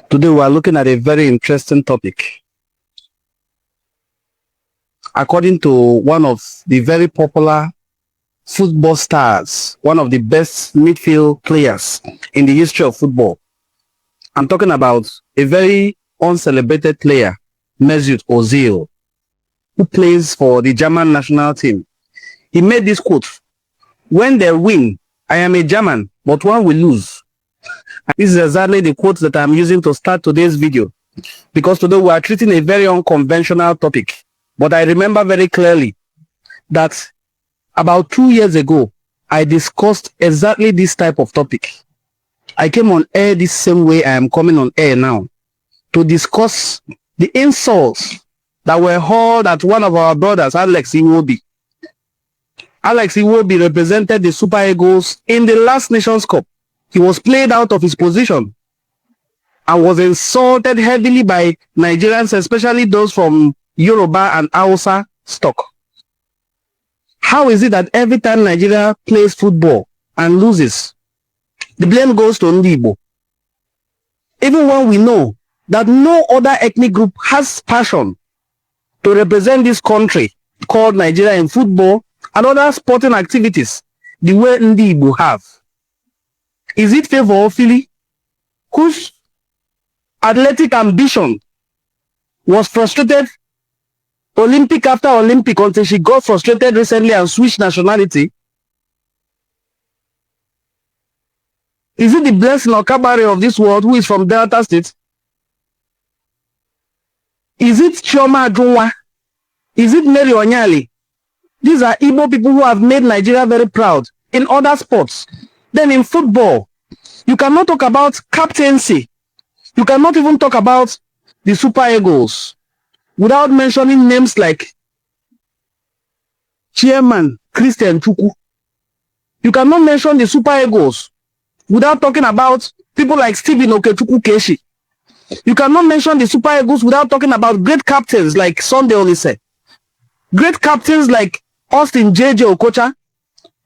Today we are looking at a very interesting topic. According to one of the very popular football stars, one of the best midfield players in the history of football, I'm talking about a very uncelebrated player, Mesut Ozil, who plays for the German national team. He made this quote: "When they win, I am a German, but when we lose." This is exactly the quote that I'm using to start today's video, because today we are treating a very unconventional topic. But I remember very clearly that about 2 years ago, I discussed exactly this type of topic. I came on air the same way I am coming on air now to discuss the insults that were hurled at one of our brothers, Alex Iwobi. Alex Iwobi represented the Super Eagles in the last Nations Cup. He was played out of his position and was insulted heavily by Nigerians, especially those from Yoruba and Hausa stock. How is it that every time Nigeria plays football and loses, the blame goes to Igbo? Even when we know that no other ethnic group has passion to represent this country called Nigeria in football and other sporting activities the way Igbo have. Is it Favor Ofili, whose athletic ambition was frustrated Olympic after Olympic until she got frustrated recently and switched nationality? Is it the Blessing Okabare of this world, who is from Delta State? Is it Chioma Adunwa? Is it Mary Onyali? These are Igbo people who have made Nigeria very proud in other sports. Then in football, you cannot talk about captaincy. You cannot even talk about the Super Eagles without mentioning names like Chairman Christian Chukwu. You cannot mention the Super Eagles without talking about people like Stephen Okechukwu Keshi. You cannot mention the Super Eagles without talking about great captains like Sunday Olise, great captains like Austin J.J. Okocha,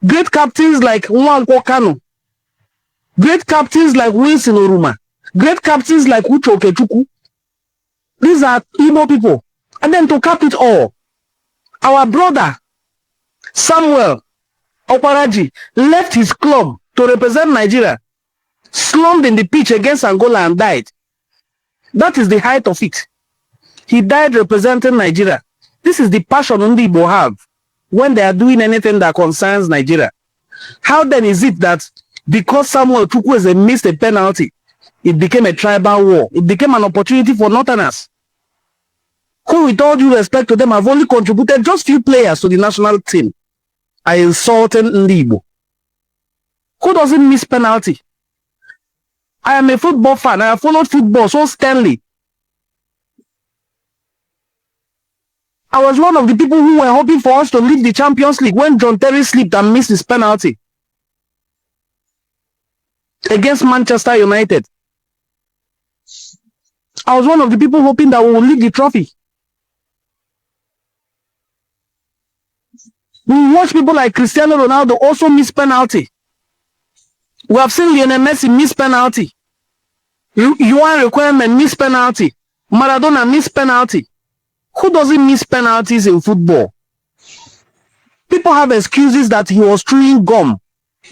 great captains like Nwankwo Kanu, great captains like Wilson Oruma, great captains like Uche Okechukwu. These are Igbo people. And then to cap it all, our brother Samuel Oparaji left his club to represent Nigeria, slumped in the pitch against Angola and died. That is the height of it. He died representing Nigeria. This is the passion Ndi Igbo have when they are doing anything that concerns Nigeria. How then is it that because Samuel Chukwueze missed a penalty, it became a tribal war? It became an opportunity for Northerners, who, with all due respect to them, have only contributed just few players to the national team, are insulting Ndi Igbo. Who doesn't miss penalty? I am a football fan. I have followed football so sternly. I was one of the people who were hoping for us to lead the Champions League when John Terry slipped and missed his penalty against Manchester United. I was one of the people hoping that we would lead the trophy. We watch people like Cristiano Ronaldo also miss penalty. We have seen Lionel Messi miss penalty. Juan Requirement miss penalty. Maradona miss penalty. Who doesn't miss penalties in football? People have excuses that he was chewing gum.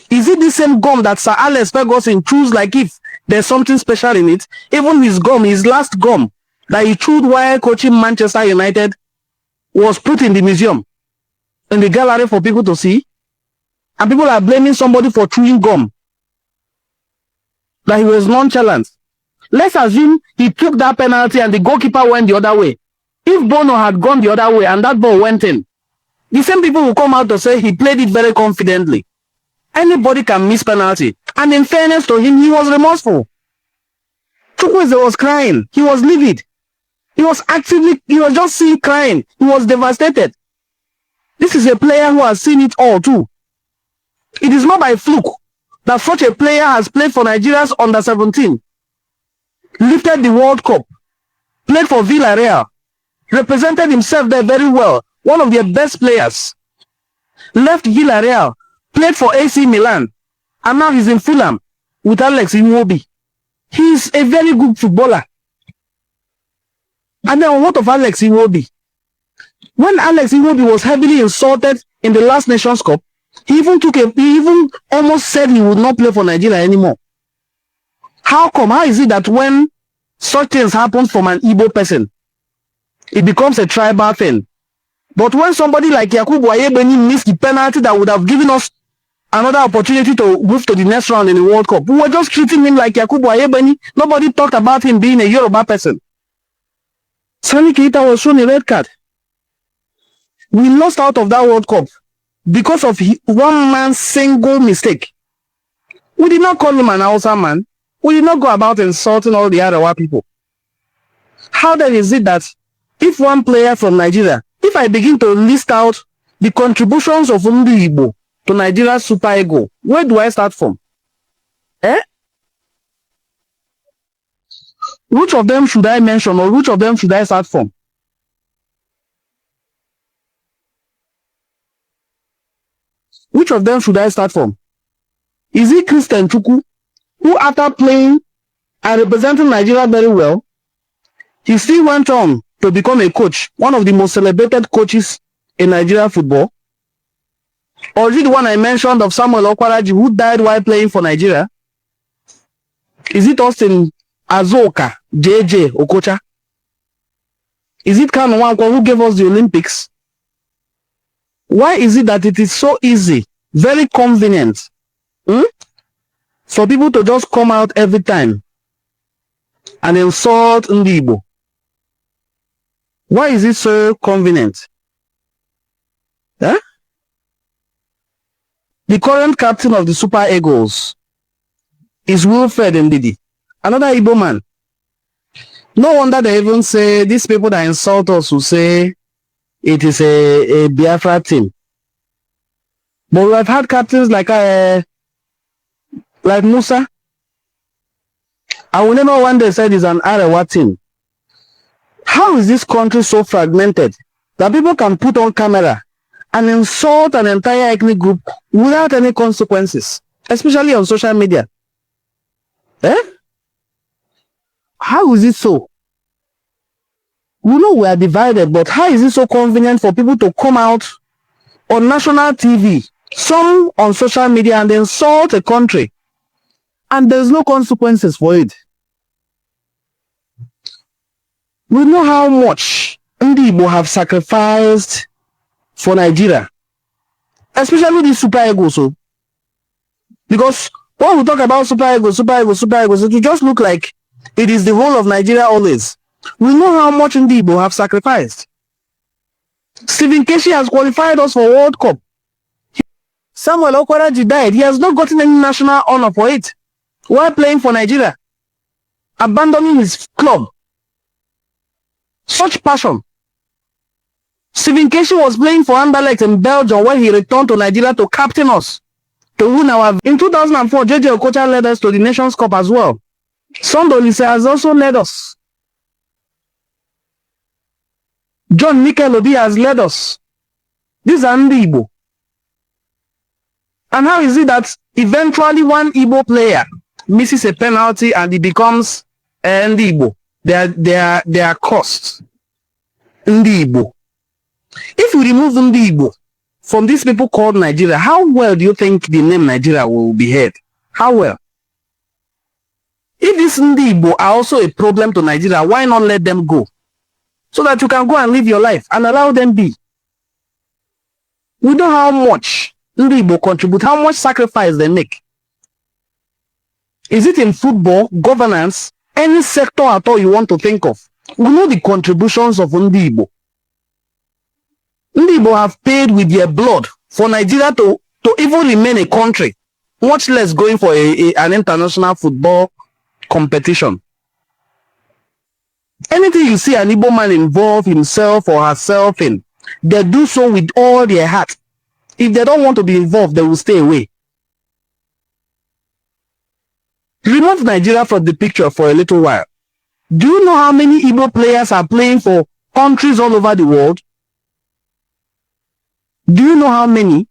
Is it the same gum that Sir Alex Ferguson chews like if there's something special in it? Even his gum, his last gum that he chewed while coaching Manchester United, was put in the museum, in the gallery for people to see. And people are blaming somebody for chewing gum, that he was nonchalant. Let's assume he took that penalty and the goalkeeper went the other way. If Bono had gone the other way and that ball went in, the same people will come out to say he played it very confidently. Anybody can miss penalty. And in fairness to him, he was remorseful. Chukwueze was crying. He was livid. He was just seen crying. He was devastated. This is a player who has seen it all too. It is not by fluke that such a player has played for Nigeria's under-17, lifted the World Cup, played for Villarreal, represented himself there very well, one of their best players, left Villarreal, played for AC Milan, and now he's in Fulham with Alex Iwobi. He's a very good footballer. And then what of Alex Iwobi? When Alex Iwobi was heavily insulted in the last Nations Cup, he even almost said he would not play for Nigeria anymore. How come? How is it that when such things happen from an Igbo person, it becomes a tribal thing? But when somebody like Yakubu Ayebeni missed the penalty that would have given us another opportunity to move to the next round in the World Cup, we were just treating him like Yakubu Ayebeni. Nobody talked about him being a Yoruba person. Sani Keita was shown a red card. We lost out of that World Cup because of one man's single mistake. We did not call him an Hausa man. We did not go about insulting all the Arawa people. How then is it that if one player from Nigeria, if I begin to list out the contributions of Ndi Igbo to Nigeria's Super Eagle, where do I start from? Which of them should I mention, or which of them should I start from? Which of them should I start from? Is it Christian Chukwu, who after playing and representing Nigeria very well, he still went on to become a coach, one of the most celebrated coaches in Nigeria football? Or is it the one I mentioned of Samuel Okwaraji, who died while playing for Nigeria? Is it Austin Azoka, JJ Okocha? Is it Kanu Nwankwo, who gave us the Olympics? Why is it that it is so easy, very convenient, for people to just come out every time and insult Ndi Igbo? Why is it so convenient? The current captain of the Super Eagles is Wilfred Ndidi, another Igbo man. No wonder they even say, these people that insult us will say it is a Biafra team. But we have had captains like Musa. I will never one day said it's an Arewa team. How is this country so fragmented that people can put on camera and insult an entire ethnic group without any consequences, especially on social media? How is it so? We know we are divided, but how is it so convenient for people to come out on national TV, some on social media, and insult a country, and there's no consequences for it? We know how much Ndi Igbo have sacrificed for Nigeria, especially the Super Eagles. So, because when we talk about Super Eagles, it will just look like it is the whole of Nigeria always. We know how much Ndi Igbo have sacrificed. Stephen Keshi has qualified us for World Cup. Samuel Okwaraji died. He has not gotten any national honor for it while playing for Nigeria, abandoning his club. Such passion. Stephen Keshi was playing for Anderlecht in Belgium when he returned to Nigeria to captain us, to win our... In 2004, JJ Okocha led us to the Nations Cup as well. Sondolise has also led us. John Mikel Obi has led us. These are Ndi Igbo. And how is it that eventually one Igbo player misses a penalty and he becomes Ndi Igbo? They are costs. Ndi Igbo. If you remove Ndi Igbo from these people called Nigeria, how well do you think the name Nigeria will be heard? How well? If these Ndi Igbo are also a problem to Nigeria, why not let them go? So that you can go and live your life and allow them be. We know how much Ndi Igbo contribute, how much sacrifice they make. Is it in football, governance, any sector at all you want to think of? We know the contributions of Ndi Igbo. Ndi Igbo have paid with their blood for Nigeria to even remain a country, much less going for an international football competition. Anything you see an Igbo man involve himself or herself in, they do so with all their heart. If they don't want to be involved, they will stay away. Remove Nigeria from the picture for a little while. Do you know how many Igbo players are playing for countries all over the world? Do you know how many?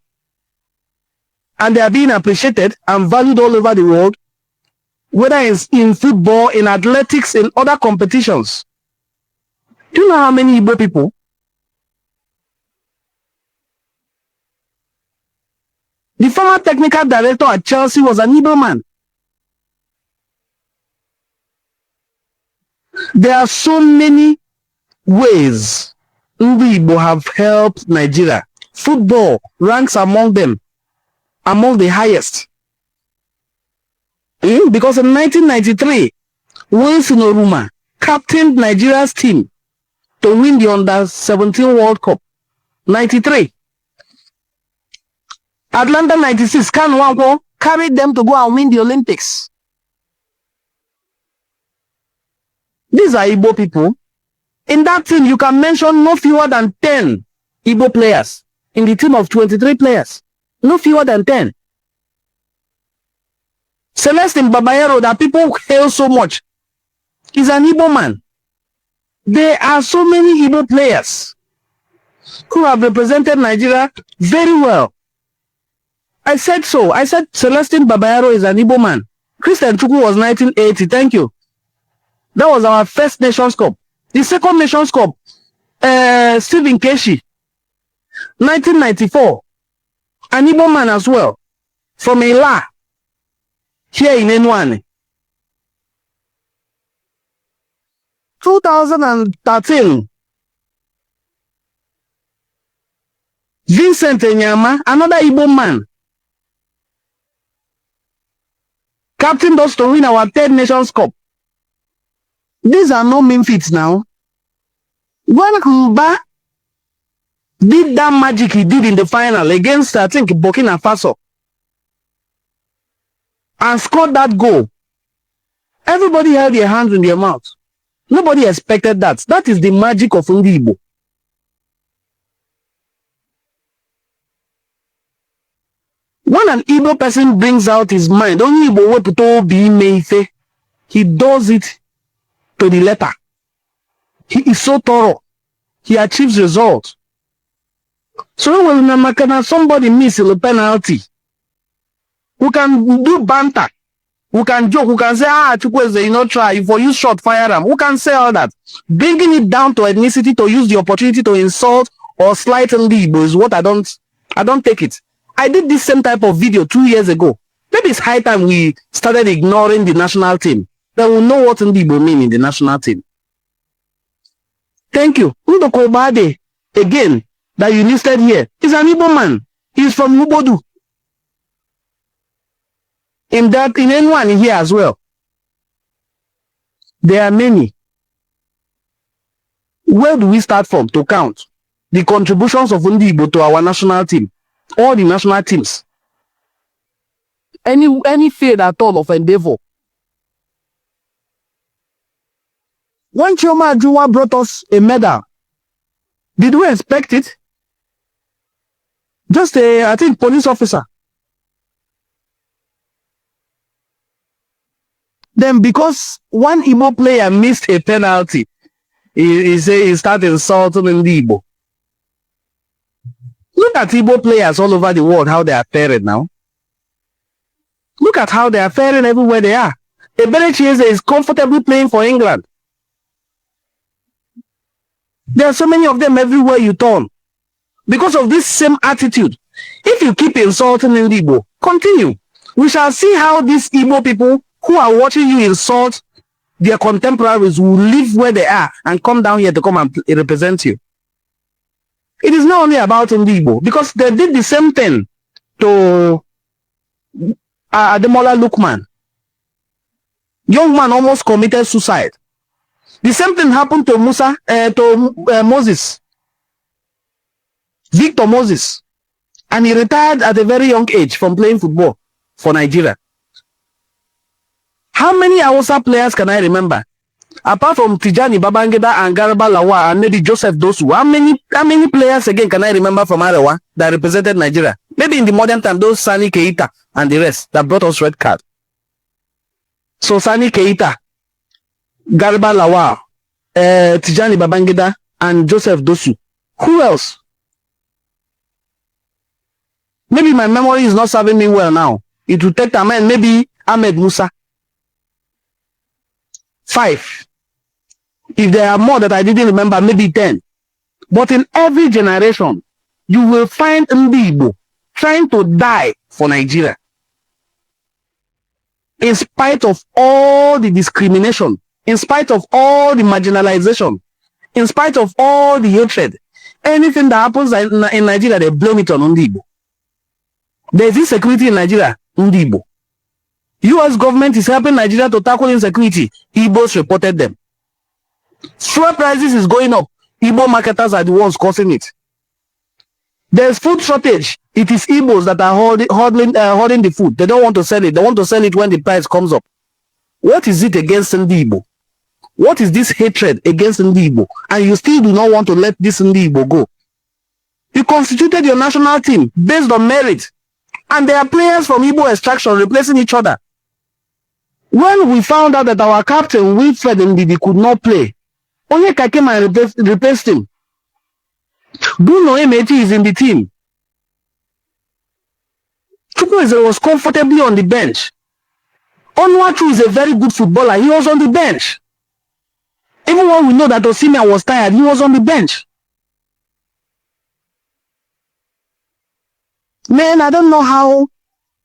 And they are being appreciated and valued all over the world. whether it's in football, in athletics, in other competitions. Do you know how many Igbo people? The former technical director at Chelsea was an Igbo man. There are so many ways Igbo have helped Nigeria. Football ranks among them, among the highest. Because in 1993, Winston Oruma captained Nigeria's team to win the Under-17 World Cup. 93. Atlanta 96, Ken Nwankwo carried them to go and win the Olympics. These are Igbo people. In that team, you can mention no fewer than 10 Igbo players. In the team of 23 players, no fewer than 10. Celestin Babayero, that people hail so much, is an Igbo man. There are so many Igbo players who have represented Nigeria very well. I said so. I said Celestin Babayero is an Igbo man. Christian Chukwu was 1980. Thank you. That was our first Nations Cup. The second Nations Cup, Stephen Keshi, 1994. An Igbo man as well. From Ila, here in Enwane. 2013. Vincent Enyama, another Igbo man, captained us to win our third Nations Cup. These are no mean feats now. When Mba did that magic he did in the final against, I think, Burkina Faso, and scored that goal, everybody held their hands in their mouth. Nobody expected that. That is the magic of Igbo. When an Igbo person brings out his mind, only Igbo be meife, he does it to the letter. He is so thorough. He achieves results. So when somebody misses a penalty, who can do banter, who can joke, who can say, Chukwueze, you know, try, if you shot, fire them. Who can say all that? Bringing it down to ethnicity to use the opportunity to insult or slight Igbo is what I don't take it. I did this same type of video 2 years ago. Maybe it's high time we started ignoring the national team. Then we'll know what Igbo mean in the national team. Thank you. Ndoko Bade, again, that you listed here, is an Igbo man. He's from Ubodu. In anyone here as well. There are many. Where do we start from to count the contributions of Igbo to our national team? All the national teams. Any field at all of endeavor. When Chioma Ajunwa brought us a medal, did we expect it? Just I think, police officer. Then because one Igbo player missed a penalty, he started insulting Igbo. Look at Igbo players all over the world, how they are faring now. Look at how they are faring everywhere they are. Eberechi Eze is comfortably playing for England. There are so many of them everywhere you turn. Because of this same attitude. If you keep insulting Igbo, continue. We shall see how these Igbo people who are watching you insult their contemporaries will live where they are and come down here to come and represent you. It is not only about Igbo, because they did the same thing to Ademola Lookman. Young man almost committed suicide. The same thing happened to Moses, Victor Moses, and he retired at a very young age from playing football for Nigeria. How many Hausa players can I remember? Apart from Tijani Babangida and Garba Lawa and maybe Joseph Dosu, how many players again can I remember from Arewa that represented Nigeria? Maybe in the modern time, those Sani Keita and the rest that brought us red card. So Sani Keita, Garba Lawa, Tijani Babangida, and Joseph Dosu. Who else? Maybe my memory is not serving me well now. It will take time, maybe Ahmed Musa. 5. If there are more that I didn't remember, maybe 10. But in every generation, you will find Ndi Igbo trying to die for Nigeria. In spite of all the discrimination, in spite of all the marginalization, in spite of all the hatred, anything that happens in Nigeria, they blame it on Ndi Igbo. There is insecurity in Nigeria, Ndi Igbo. US government is helping Nigeria to tackle insecurity. Igbos reported them. Fuel prices is going up. Igbo marketers are the ones causing it. There's food shortage. It is Igbos that are holding the food. They don't want to sell it. They want to sell it when the price comes up. What is it against Ndi Igbo? What is this hatred against Ndi Igbo? And you still do not want to let this Ndi Igbo go. You constituted your national team based on merit. And there are players from Igbo extraction replacing each other. When we found out that our captain, Wilfred Ndidi, could not play, Onyeka came and replaced him. Bruno Emeji is in the team. Chukwueze was comfortably on the bench. Onwachu is a very good footballer. He was on the bench. Even when we know that Osimhen was tired, he was on the bench. Man, I don't know how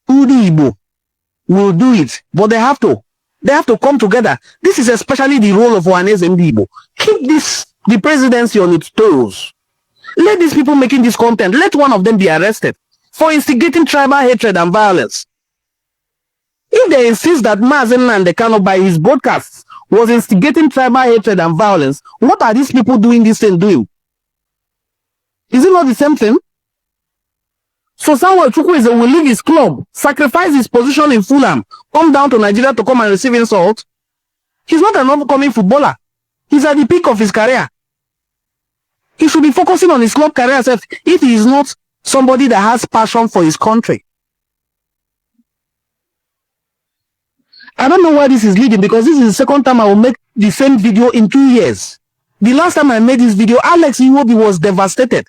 Ndi Igbo will do it, but they have to. They have to come together. This is especially the role of Ohaneze Ndi Igbo. Keep the presidency on its toes. Let these people making this content, let one of them be arrested for instigating tribal hatred and violence. If they insist that Mazen Nnamdi by his broadcasts was instigating tribal hatred and violence, what are these people doing this thing doing? Is it not the same thing? So Samuel Chukwueze will leave his club, sacrifice his position in Fulham, come down to Nigeria to come and receive insult. He's not an upcoming footballer. He's at the peak of his career. He should be focusing on his club career if he is not somebody that has passion for his country. I don't know where this is leading, because this is the second time I will make the same video in 2 years. The last time I made this video, Alex Iwobi was devastated.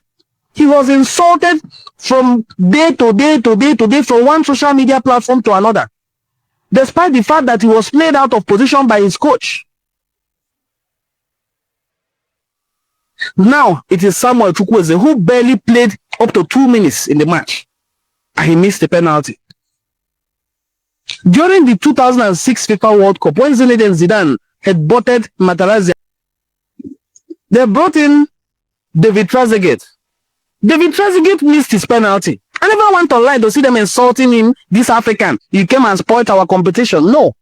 He was insulted from day to day to day to day, from one social media platform to another, despite the fact that he was played out of position by his coach. Now it is Samuel Chukwueze who barely played up to 2 minutes in the match, and he missed the penalty. During the 2006 FIFA World Cup, when Zinedine Zidane had butted Materazzi, they brought in David Trezeguet. David Trezeguet missed his penalty. I never went online to see them insulting him, this African. You came and spoiled our competition. No.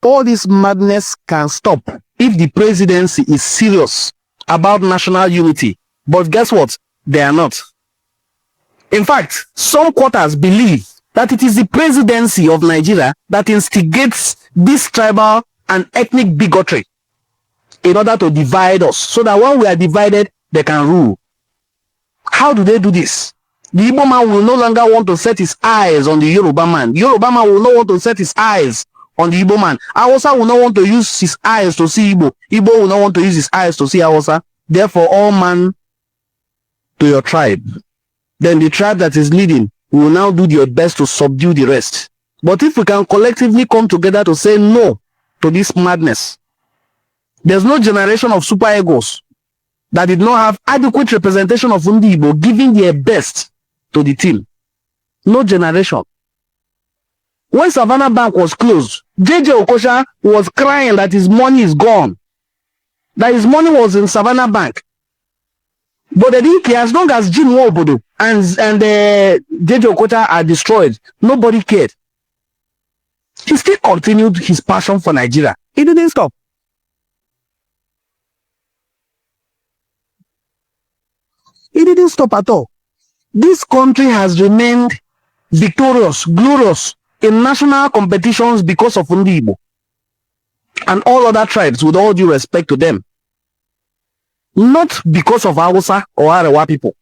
All this madness can stop if the presidency is serious about national unity. But guess what? They are not. In fact, some quarters believe that it is the presidency of Nigeria that instigates this tribal and ethnic bigotry in order to divide us, so that when we are divided, they can rule. How do they do this? The Igbo man will no longer want to set his eyes on the Yoruba man. Yoruba man will not want to set his eyes on the Igbo man. Hausa will not want to use his eyes to see Igbo. Igbo will not want to use his eyes to see Hausa. Therefore, all man to your tribe. Then the tribe that is leading will now do their best to subdue the rest. But if we can collectively come together to say no to this madness, there's no generation of super egos that did not have adequate representation of Ndi Igbo giving their best to the team. No generation. When Savannah Bank was closed, JJ Okocha was crying that his money is gone. That his money was in Savannah Bank. But they didn't care. As long as Jim Wobodo and JJ Okocha are destroyed, nobody cared. He still continued his passion for Nigeria. He didn't stop. He didn't stop at all. This country has remained victorious, glorious in national competitions because of Ndi Igbo and all other tribes, with all due respect to them. Not because of Hausa or Arewa people.